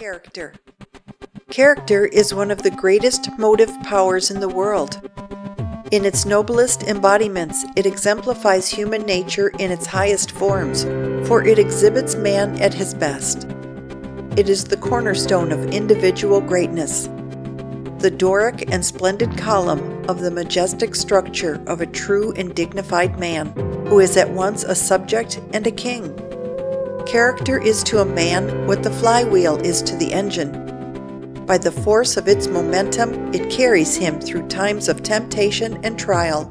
Character. Character is one of the greatest motive powers in the world. In its noblest embodiments, it exemplifies human nature in its highest forms, for it exhibits man at his best. It is the cornerstone of individual greatness, the Doric and splendid column of the majestic structure of a true and dignified man, who is at once a subject and a king. Character is to a man what the flywheel is to the engine. By the force of its momentum, it carries him through times of temptation and trial.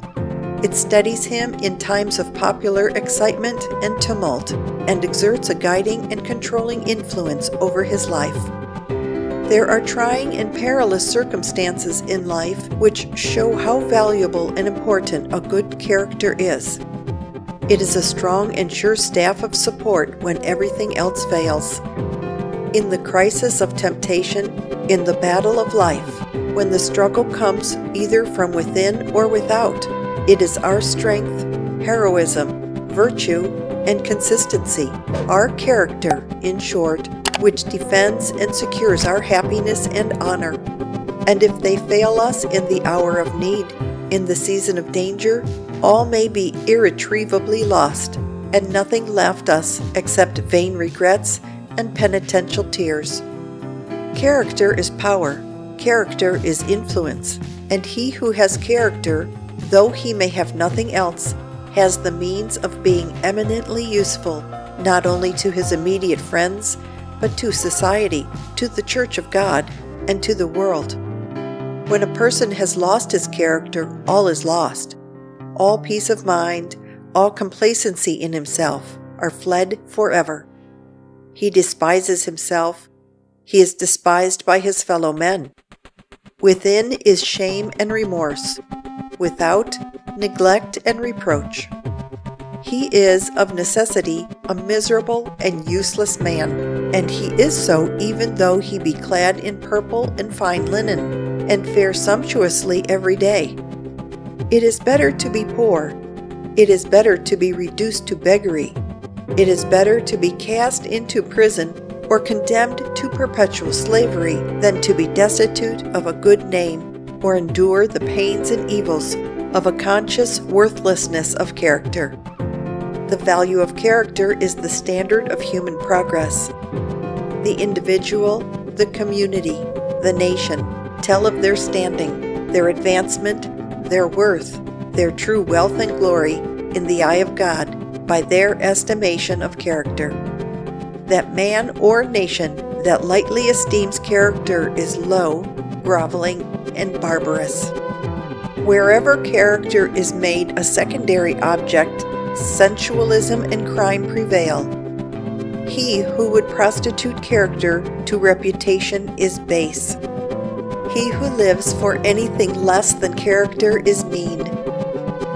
It steadies him in times of popular excitement and tumult, and exerts a guiding and controlling influence over his life. There are trying and perilous circumstances in life which show how valuable and important a good character is. It is a strong and sure staff of support when everything else fails. In the crisis of temptation, in the battle of life, when the struggle comes either from within or without, it is our strength, heroism, virtue, and consistency, our character, in short, which defends and secures our happiness and honor. And if they fail us in the hour of need, in the season of danger, all may be irretrievably lost, and nothing left us except vain regrets and penitential tears. Character is power, character is influence, and he who has character, though he may have nothing else, has the means of being eminently useful, not only to his immediate friends, but to society, to the Church of God, and to the world. When a person has lost his character, all is lost. All peace of mind, all complacency in himself are fled forever. He despises himself. He is despised by his fellow men. Within is shame and remorse. Without, neglect and reproach. He is, of necessity, a miserable and useless man, and he is so even though he be clad in purple and fine linen, and fare sumptuously every day. It is better to be poor. It is better to be reduced to beggary. It is better to be cast into prison or condemned to perpetual slavery than to be destitute of a good name or endure the pains and evils of a conscious worthlessness of character. The value of character is the standard of human progress. The individual, the community, the nation tell of their standing, their advancement, their worth, their true wealth and glory in the eye of God by their estimation of character. That man or nation that lightly esteems character is low, groveling, and barbarous. Wherever character is made a secondary object, sensualism and crime prevail. He who would prostitute character to reputation is base. He who lives for anything less than character is mean.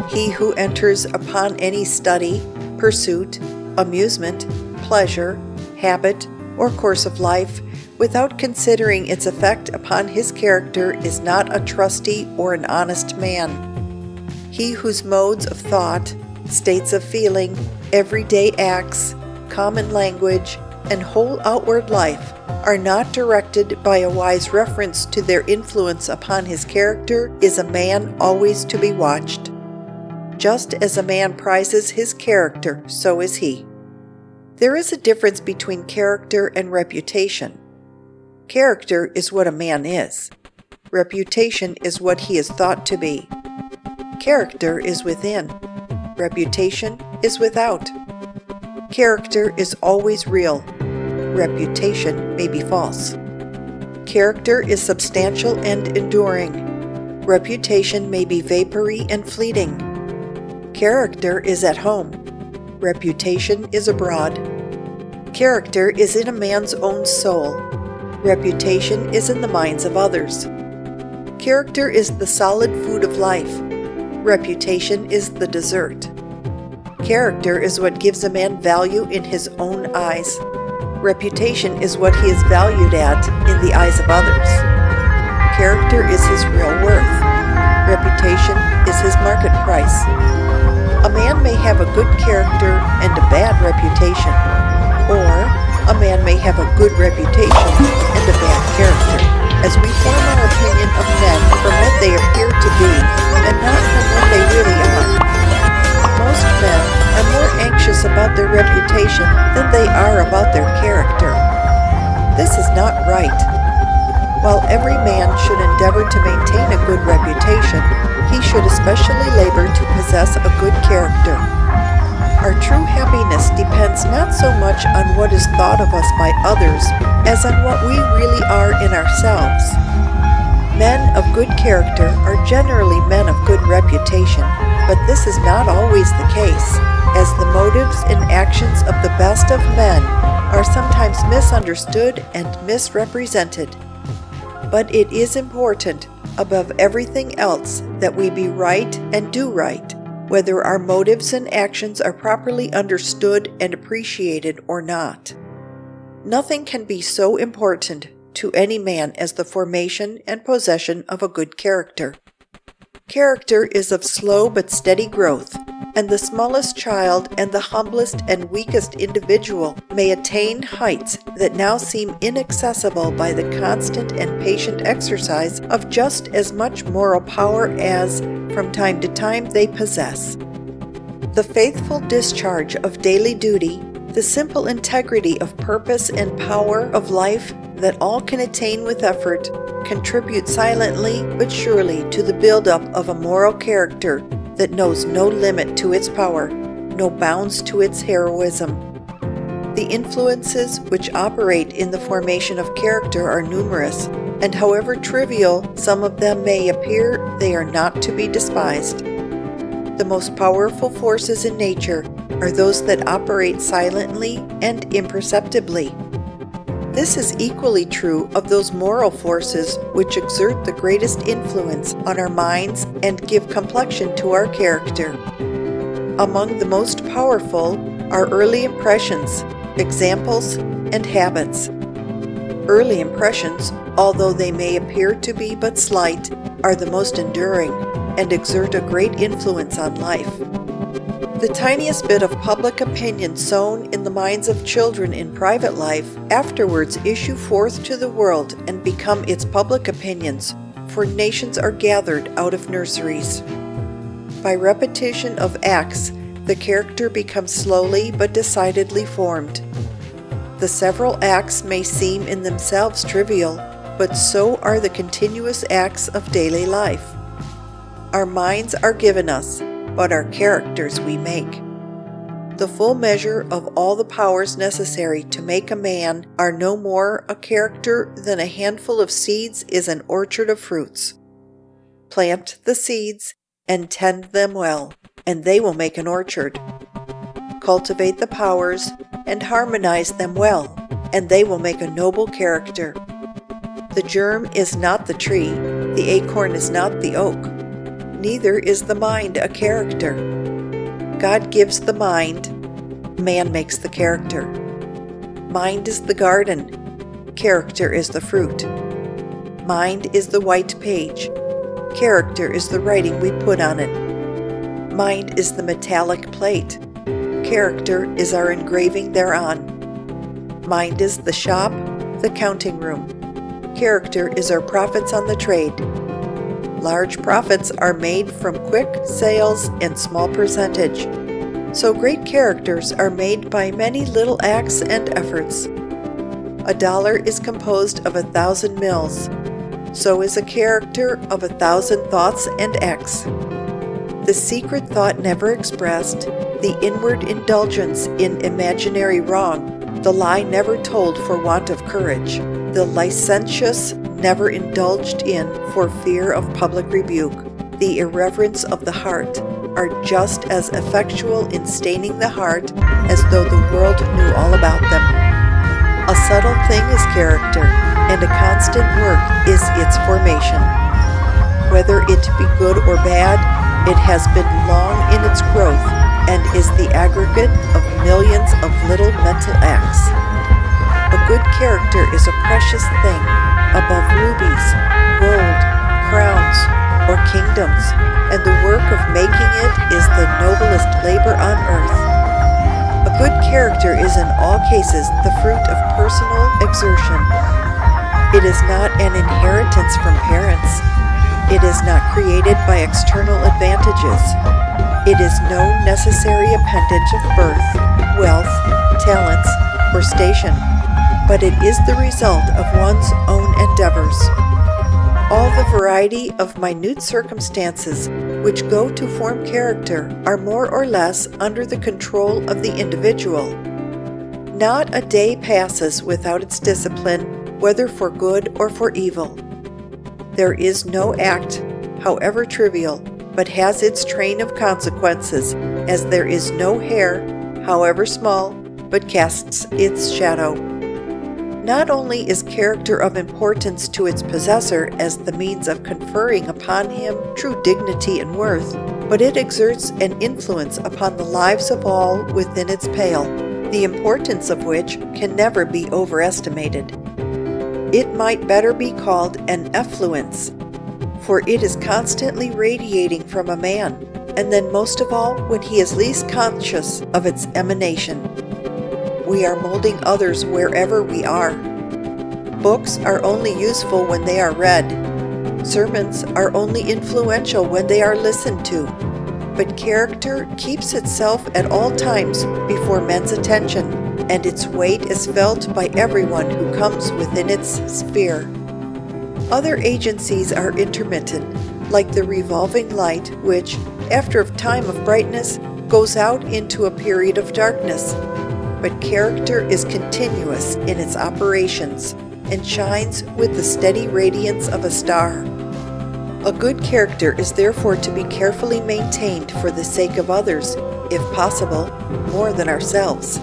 He who enters upon any study, pursuit, amusement, pleasure, habit, or course of life without considering its effect upon his character is not a trusty or an honest man. He whose modes of thought, states of feeling, everyday acts, common language, and whole outward life are not directed by a wise reference to their influence upon his character is a man always to be watched. Just as a man prizes his character, so is he. There is a difference between character and reputation. Character is what a man is. Reputation is what he is thought to be. Character is within. Reputation is without. Character is always real. Reputation may be false. Character is substantial and enduring. Reputation may be vapory and fleeting. Character is at home. Reputation is abroad. Character is in a man's own soul. Reputation is in the minds of others. Character is the solid food of life. Reputation is the dessert. Character is what gives a man value in his own eyes. Reputation is what he is valued at in the eyes of others. Character is his real worth. Reputation is his market price. A man may have a good character and a bad reputation. Or, a man may have a good reputation and a bad character, as we form our opinion of men from what they appear to be and not from what they really are. Most men are more anxious about their reputation than they are about their character. This is not right. While every man should endeavor to maintain a good reputation, he should especially labor to possess a good character. Our true happiness depends not so much on what is thought of us by others as on what we really are in ourselves. Men of good character are generally men of good reputation, but this is not always the case, as the motives and actions of the best of men are sometimes misunderstood and misrepresented. But it is important, above everything else, that we be right and do right, whether our motives and actions are properly understood and appreciated or not. Nothing can be so important to any man as the formation and possession of a good character. Character is of slow but steady growth, and the smallest child and the humblest and weakest individual may attain heights that now seem inaccessible by the constant and patient exercise of just as much moral power as, from time to time, they possess. The faithful discharge of daily duty, the simple integrity of purpose and power of life that all can attain with effort, contribute silently but surely to the build-up of a moral character that knows no limit to its power, no bounds to its heroism. The influences which operate in the formation of character are numerous, and however trivial some of them may appear, they are not to be despised. The most powerful forces in nature are those that operate silently and imperceptibly. This is equally true of those moral forces which exert the greatest influence on our minds and give complexion to our character. Among the most powerful are early impressions, examples, and habits. Early impressions, although they may appear to be but slight, are the most enduring and exert a great influence on life. The tiniest bit of public opinion sown in the minds of children in private life afterwards issue forth to the world and become its public opinions, for nations are gathered out of nurseries. By repetition of acts, the character becomes slowly but decidedly formed. The several acts may seem in themselves trivial, but so are the continuous acts of daily life. Our minds are given us, but our characters we make. The full measure of all the powers necessary to make a man are no more a character than a handful of seeds is an orchard of fruits. Plant the seeds and tend them well, and they will make an orchard. Cultivate the powers and harmonize them well, and they will make a noble character. The germ is not the tree, the acorn is not the oak. Neither is the mind a character. God gives the mind, man makes the character. Mind is the garden, character is the fruit. Mind is the white page, character is the writing we put on it. Mind is the metallic plate, character is our engraving thereon. Mind is the shop, the counting room, character is our profits on the trade. Large profits are made from quick sales and small percentage. So great characters are made by many little acts and efforts. A dollar is composed of 1,000 mills. So is a character of 1,000 thoughts and acts. The secret thought never expressed, the inward indulgence in imaginary wrong, the lie never told for want of courage, the licentious never indulged in for fear of public rebuke, the irreverence of the heart, are just as effectual in staining the heart as though the world knew all about them. A subtle thing is character, and a constant work is its formation. Whether it be good or bad, it has been long in its growth, and is the aggregate of millions of little mental acts. A good character is a precious thing, above rubies, gold, crowns, or kingdoms, and the work of making it is the noblest labor on earth. A good character is in all cases the fruit of personal exertion. It is not an inheritance from parents. It is not created by external advantages. It is no necessary appendage of birth, wealth, talents, or station, but it is the result of one's own endeavors. All the variety of minute circumstances which go to form character are more or less under the control of the individual. Not a day passes without its discipline, whether for good or for evil. There is no act, however trivial, but has its train of consequences, as there is no hair, however small, but casts its shadow. Not only is character of importance to its possessor as the means of conferring upon him true dignity and worth, but it exerts an influence upon the lives of all within its pale, the importance of which can never be overestimated. It might better be called an effluence, for it is constantly radiating from a man, and then most of all when he is least conscious of its emanation. We are molding others wherever we are. Books are only useful when they are read. Sermons are only influential when they are listened to. But character keeps itself at all times before men's attention, and its weight is felt by everyone who comes within its sphere. Other agencies are intermittent, like the revolving light which, after a time of brightness, goes out into a period of darkness. But character is continuous in its operations, and shines with the steady radiance of a star. A good character is therefore to be carefully maintained for the sake of others, if possible, more than ourselves.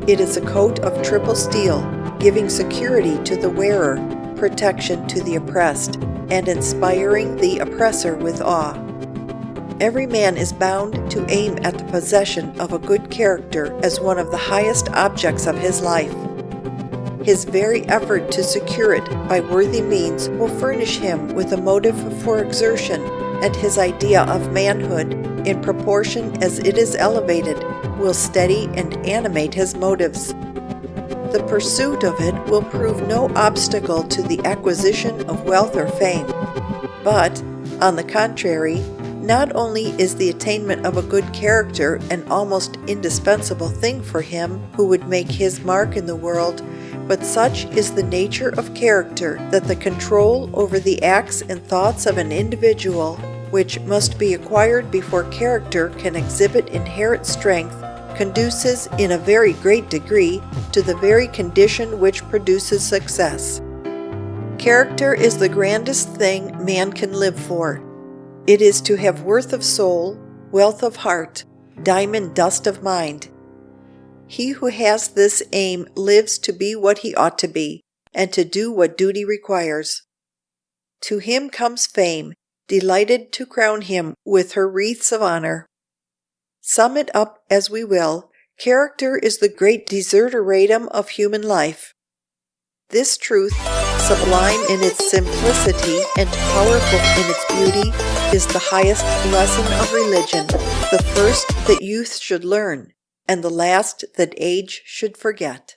It is a coat of triple steel, giving security to the wearer, protection to the oppressed, and inspiring the oppressor with awe. Every man is bound to aim at the possession of a good character as one of the highest objects of his life. His very effort to secure it by worthy means will furnish him with a motive for exertion, and his idea of manhood, in proportion as it is elevated, will steady and animate his motives. The pursuit of it will prove no obstacle to the acquisition of wealth or fame, but, on the contrary, not only is the attainment of a good character an almost indispensable thing for him who would make his mark in the world, but such is the nature of character that the control over the acts and thoughts of an individual, which must be acquired before character can exhibit inherent strength, conduces in a very great degree to the very condition which produces success. Character is the grandest thing man can live for. It is to have worth of soul, wealth of heart, diamond dust of mind. He who has this aim lives to be what he ought to be, and to do what duty requires. To him comes fame, delighted to crown him with her wreaths of honor. Sum it up as we will, character is the great desideratum of human life. This truth, sublime in its simplicity and powerful in its beauty, is the highest lesson of religion, the first that youth should learn, and the last that age should forget.